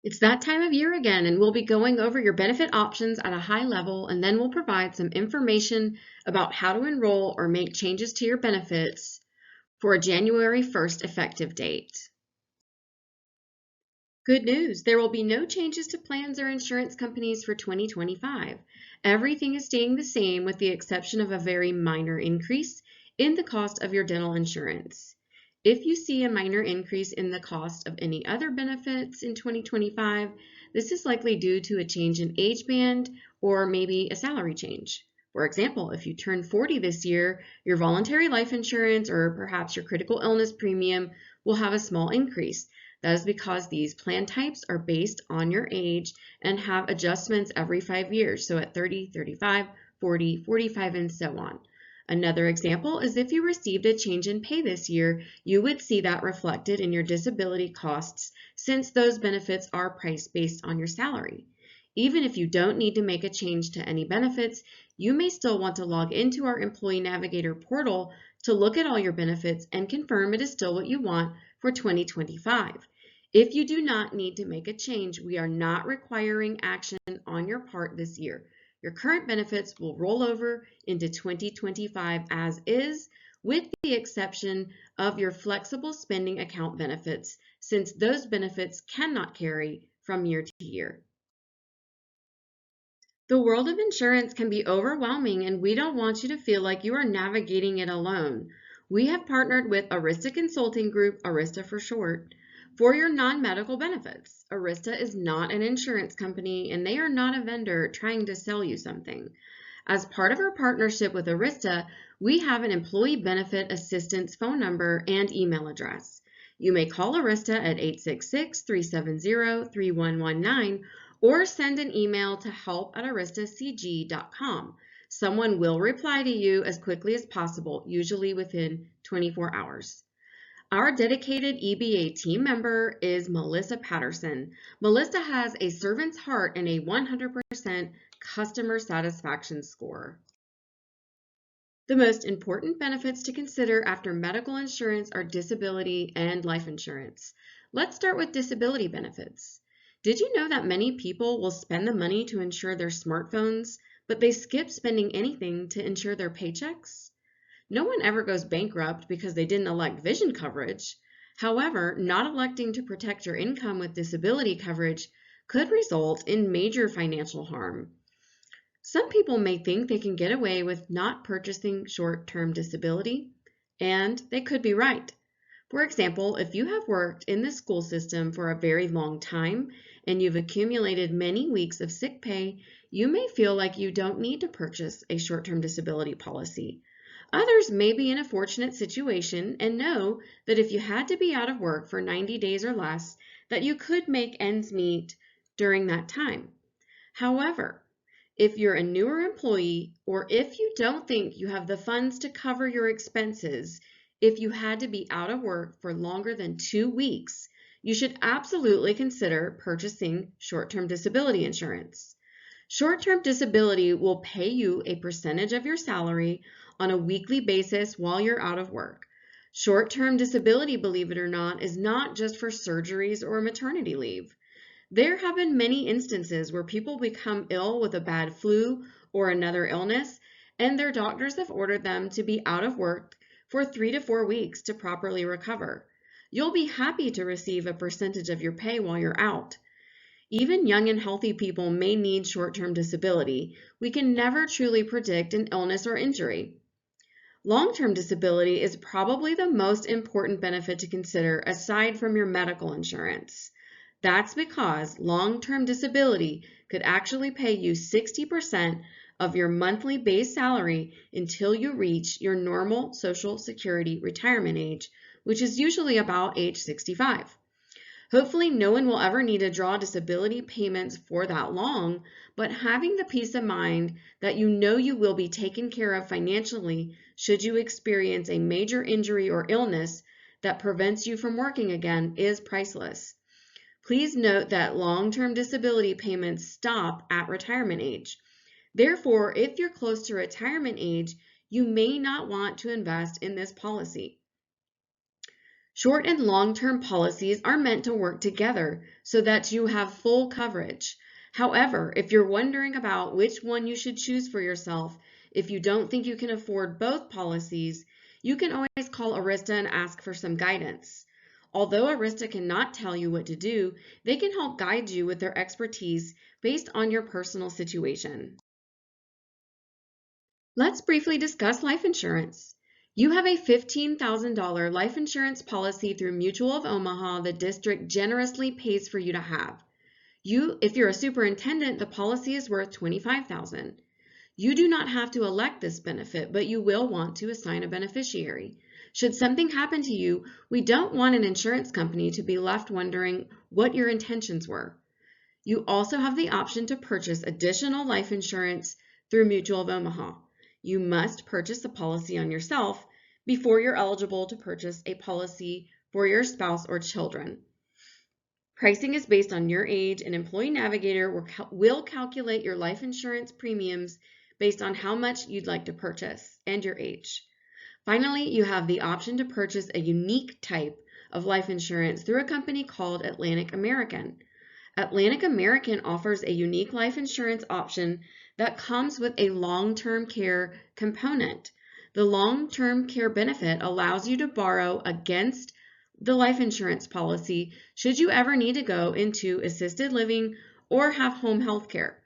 It's that time of year again, and we'll be going over your benefit options at a high level, and then we'll provide some information about how to enroll or make changes to your benefits for a January 1st effective date. Good news, there will be no changes to plans or insurance companies for 2025. Everything is staying the same with the exception of a very minor increase in the cost of your dental insurance. If you see a minor increase in the cost of any other benefits in 2025, this is likely due to a change in age band or maybe a salary change. For example, if you turn 40 this year, your voluntary life insurance or perhaps your critical illness premium will have a small increase. That is because these plan types are based on your age and have adjustments every 5 years, so at 30, 35, 40, 45, and so on. Another example is if you received a change in pay this year, you would see that reflected in your disability costs since those benefits are priced based on your salary. Even if you don't need to make a change to any benefits, you may still want to log into our Employee Navigator portal to look at all your benefits and confirm it is still what you want for 2025. If you do not need to make a change, we are not requiring action on your part this year. Your current benefits will roll over into 2025 as is, with the exception of your flexible spending account benefits, since those benefits cannot carry from year to year. The world of insurance can be overwhelming, and we don't want you to feel like you are navigating it alone. We have partnered with Arista Consulting Group, Arista for short, for your non-medical benefits. Arista is not an insurance company, and they are not a vendor trying to sell you something. As part of our partnership with Arista, we have an employee benefit assistance phone number and email address. You may call Arista at 866-370-3119 or send an email to help@aristacg.com. Someone will reply to you as quickly as possible, usually within 24 hours. Our dedicated EBA team member is Melissa Patterson. Melissa has a servant's heart and a 100% customer satisfaction score. The most important benefits to consider after medical insurance are disability and life insurance. Let's start with disability benefits. Did you know that many people will spend the money to insure their smartphones, but they skip spending anything to insure their paychecks? No one ever goes bankrupt because they didn't elect vision coverage. However, not electing to protect your income with disability coverage could result in major financial harm. Some people may think they can get away with not purchasing short-term disability, and they could be right. For example, if you have worked in the school system for a very long time and you've accumulated many weeks of sick pay, you may feel like you don't need to purchase a short-term disability policy. Others may be in a fortunate situation and know that if you had to be out of work for 90 days or less, that you could make ends meet during that time. However, if you're a newer employee or if you don't think you have the funds to cover your expenses, if you had to be out of work for longer than 2 weeks, you should absolutely consider purchasing short-term disability insurance. Short-term disability will pay you a percentage of your salary on a weekly basis while you're out of work. Short-term disability, believe it or not, is not just for surgeries or maternity leave. There have been many instances where people become ill with a bad flu or another illness, and their doctors have ordered them to be out of work for 3 to 4 weeks to properly recover. You'll be happy to receive a percentage of your pay while you're out. Even young and healthy people may need short-term disability. We can never truly predict an illness or injury. Long-term disability is probably the most important benefit to consider aside from your medical insurance. That's because long-term disability could actually pay you 60% of your monthly base salary until you reach your normal Social Security retirement age, which is usually about age 65. Hopefully no one will ever need to draw disability payments for that long, but having the peace of mind that you know you will be taken care of financially should you experience a major injury or illness that prevents you from working again is priceless. Please note that long-term disability payments stop at retirement age. Therefore, if you're close to retirement age, you may not want to invest in this policy. Short and long-term policies are meant to work together so that you have full coverage. However, if you're wondering about which one you should choose for yourself, if you don't think you can afford both policies, you can always call Arista and ask for some guidance. Although Arista cannot tell you what to do, they can help guide you with their expertise based on your personal situation. Let's briefly discuss life insurance. You have a $15,000 life insurance policy through Mutual of Omaha the district generously pays for you to have. If you're a superintendent, the policy is worth $25,000. You do not have to elect this benefit, but you will want to assign a beneficiary. Should something happen to you, we don't want an insurance company to be left wondering what your intentions were. You also have the option to purchase additional life insurance through Mutual of Omaha. You must purchase a policy on yourself before you're eligible to purchase a policy for your spouse or children. Pricing is based on your age, and Employee Navigator will calculate your life insurance premiums based on how much you'd like to purchase and your age. Finally, you have the option to purchase a unique type of life insurance through a company called Atlantic American. Atlantic American offers a unique life insurance option that comes with a long-term care component. The long-term care benefit allows you to borrow against the life insurance policy should you ever need to go into assisted living or have home health care.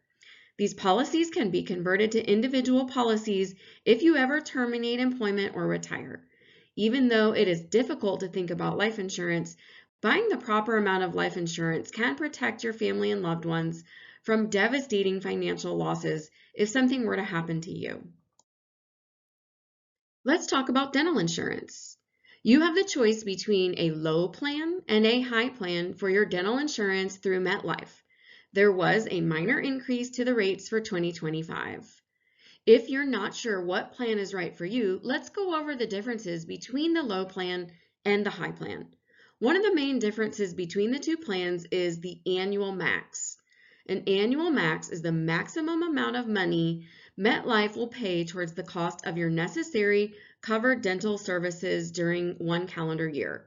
These policies can be converted to individual policies if you ever terminate employment or retire. Even though it is difficult to think about life insurance, buying the proper amount of life insurance can protect your family and loved ones from devastating financial losses if something were to happen to you. Let's talk about dental insurance. You have the choice between a low plan and a high plan for your dental insurance through MetLife. There was a minor increase to the rates for 2025. If you're not sure what plan is right for you, let's go over the differences between the low plan and the high plan. One of the main differences between the two plans is the annual max. An annual max is the maximum amount of money MetLife will pay towards the cost of your necessary covered dental services during one calendar year.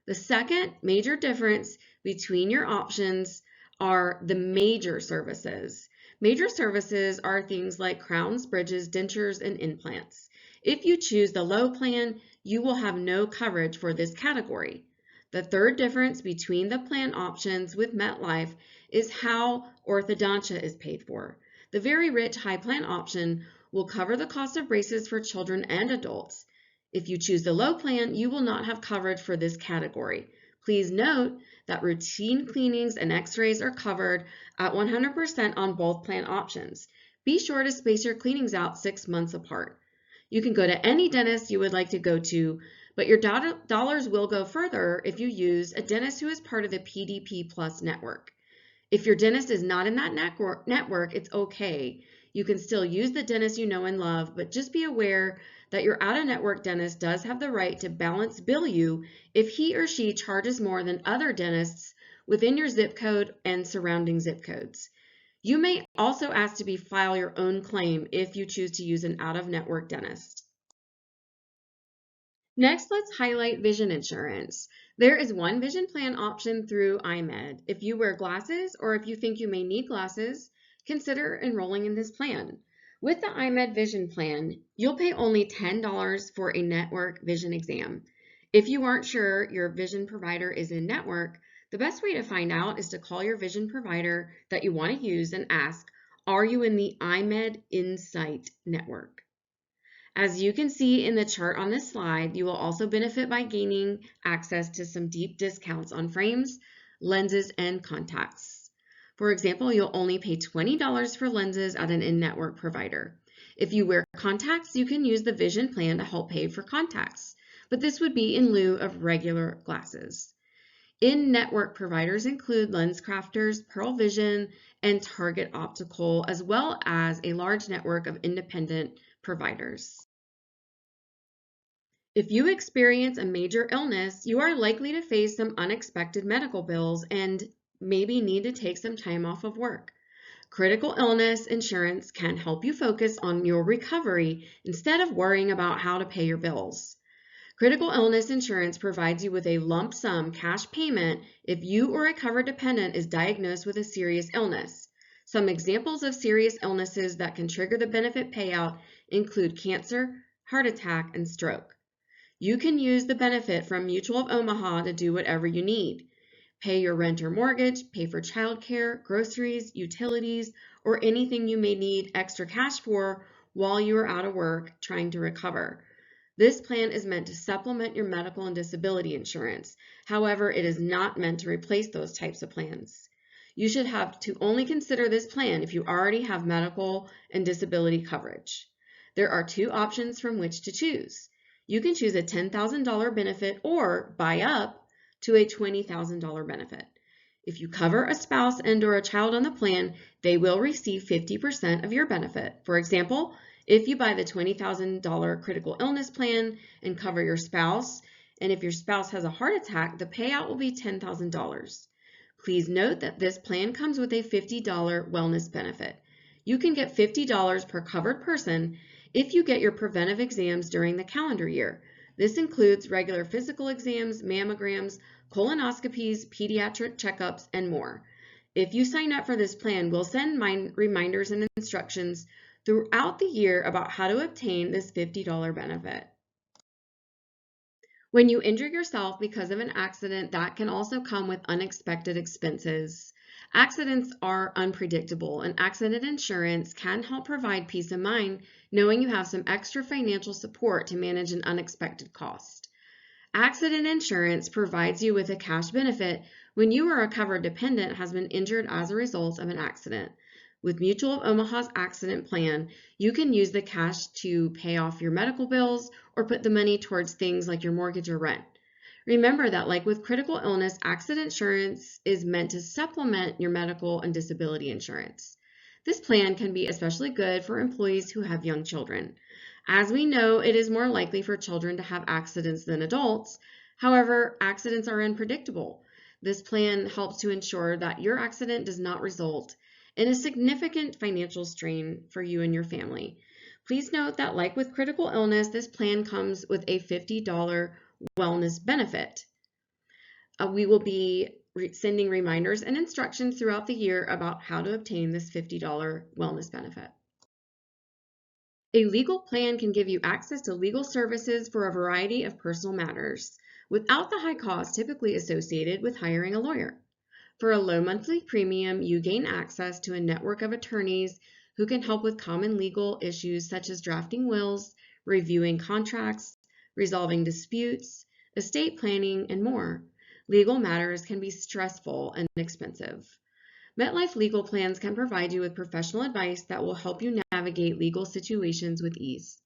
The second major difference between your options are the major services. Major services are things like crowns, bridges, dentures, and implants. If you choose the low plan, you will have no coverage for this category. The third difference between the plan options with MetLife is how orthodontia is paid for. The very rich high plan option will cover the cost of braces for children and adults. If you choose the low plan, you will not have coverage for this category. Please note that routine cleanings and x-rays are covered at 100% on both plan options. Be sure to space your cleanings out 6 months apart. You can go to any dentist you would like to go to, but your dollars will go further if you use a dentist who is part of the PDP Plus network. If your dentist is not in that network, it's okay. You can still use the dentist you know and love, but just be aware that your out-of-network dentist does have the right to balance bill you if he or she charges more than other dentists within your zip code and surrounding zip codes. You may also ask to file your own claim if you choose to use an out-of-network dentist. Next, let's highlight vision insurance. There is one vision plan option through iMed. If you wear glasses or if you think you may need glasses, consider enrolling in this plan. With the iMed vision plan, you'll pay only $10 for a network vision exam. If you aren't sure your vision provider is in network, the best way to find out is to call your vision provider that you want to use and ask, are you in the iMed Insight network? As you can see in the chart on this slide, you will also benefit by gaining access to some deep discounts on frames, lenses, and contacts. For example, you'll only pay $20 for lenses at an in-network provider. If you wear contacts, you can use the vision plan to help pay for contacts, but this would be in lieu of regular glasses. In-network providers include LensCrafters, Pearl Vision, and Target Optical, as well as a large network of independent providers. If you experience a major illness, you are likely to face some unexpected medical bills and maybe need to take some time off of work. Critical illness insurance can help you focus on your recovery instead of worrying about how to pay your bills. Critical illness insurance provides you with a lump sum cash payment if you or a covered dependent is diagnosed with a serious illness. Some examples of serious illnesses that can trigger the benefit payout include cancer, heart attack, and stroke. You can use the benefit from Mutual of Omaha to do whatever you need. Pay your rent or mortgage, pay for childcare, groceries, utilities, or anything you may need extra cash for while you are out of work trying to recover. This plan is meant to supplement your medical and disability insurance. However, it is not meant to replace those types of plans. You should have to only consider this plan if you already have medical and disability coverage. There are two options from which to choose. You can choose a $10,000 benefit or buy up to a $20,000 benefit. If you cover a spouse and/or a child on the plan, they will receive 50% of your benefit. For example, if you buy the $20,000 critical illness plan and cover your spouse, and if your spouse has a heart attack, the payout will be $10,000. Please note that this plan comes with a $50 wellness benefit. You can get $50 per covered person if you get your preventive exams during the calendar year. This includes regular physical exams, mammograms, colonoscopies, pediatric checkups, and more. If you sign up for this plan, we'll send reminders and instructions throughout the year about how to obtain this $50 benefit. When you injure yourself because of an accident, that can also come with unexpected expenses. Accidents are unpredictable, and accident insurance can help provide peace of mind knowing you have some extra financial support to manage an unexpected cost. Accident insurance provides you with a cash benefit when you or a covered dependent has been injured as a result of an accident. With Mutual of Omaha's accident plan, you can use the cash to pay off your medical bills or put the money towards things like your mortgage or rent. Remember that, like with critical illness, accident insurance is meant to supplement your medical and disability insurance. This plan can be especially good for employees who have young children. As we know, it is more likely for children to have accidents than adults. However, accidents are unpredictable. This plan helps to ensure that your accident does not result in a significant financial strain for you and your family. Please note that, like with critical illness, this plan comes with a $50 wellness benefit. We will be sending reminders and instructions throughout the year about how to obtain this $50 wellness benefit. A legal plan can give you access to legal services for a variety of personal matters without the high cost typically associated with hiring a lawyer. For a low monthly premium, you gain access to a network of attorneys who can help with common legal issues such as drafting wills, reviewing contracts, resolving disputes, estate planning, and more. Legal matters can be stressful and expensive. MetLife legal plans can provide you with professional advice that will help you navigate legal situations with ease.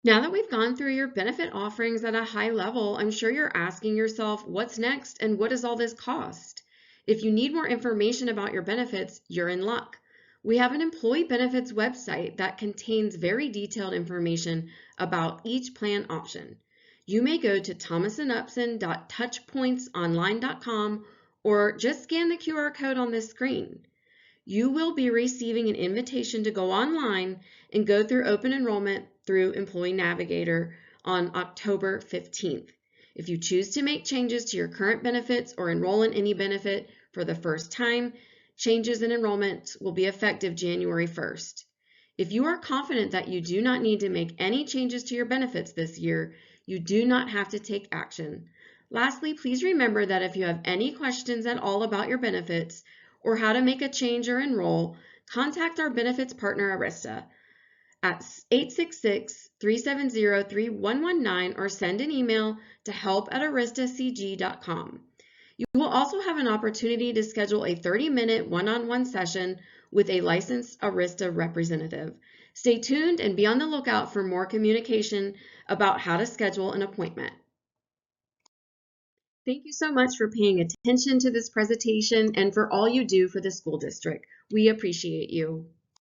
Now that we've gone through your benefit offerings at a high level, I'm sure you're asking yourself, what's next and what does all this cost? If you need more information about your benefits, you're in luck. We have an employee benefits website that contains very detailed information about each plan option. You may go to thomaston.touchpointsonline.com or just scan the QR code on this screen. You will be receiving an invitation to go online and go through open enrollment through Employee Navigator on October 15th. If you choose to make changes to your current benefits or enroll in any benefit for the first time, changes in enrollment will be effective January 1st. If you are confident that you do not need to make any changes to your benefits this year, you do not have to take action. Lastly, please remember that if you have any questions at all about your benefits or how to make a change or enroll, contact our benefits partner, Arista, at 866-370-3119 or send an email to help@aristacg.com. You will also have an opportunity to schedule a 30-minute one-on-one session with a licensed Arista representative. Stay tuned and be on the lookout for more communication about how to schedule an appointment. Thank you so much for paying attention to this presentation and for all you do for the school district. We appreciate you.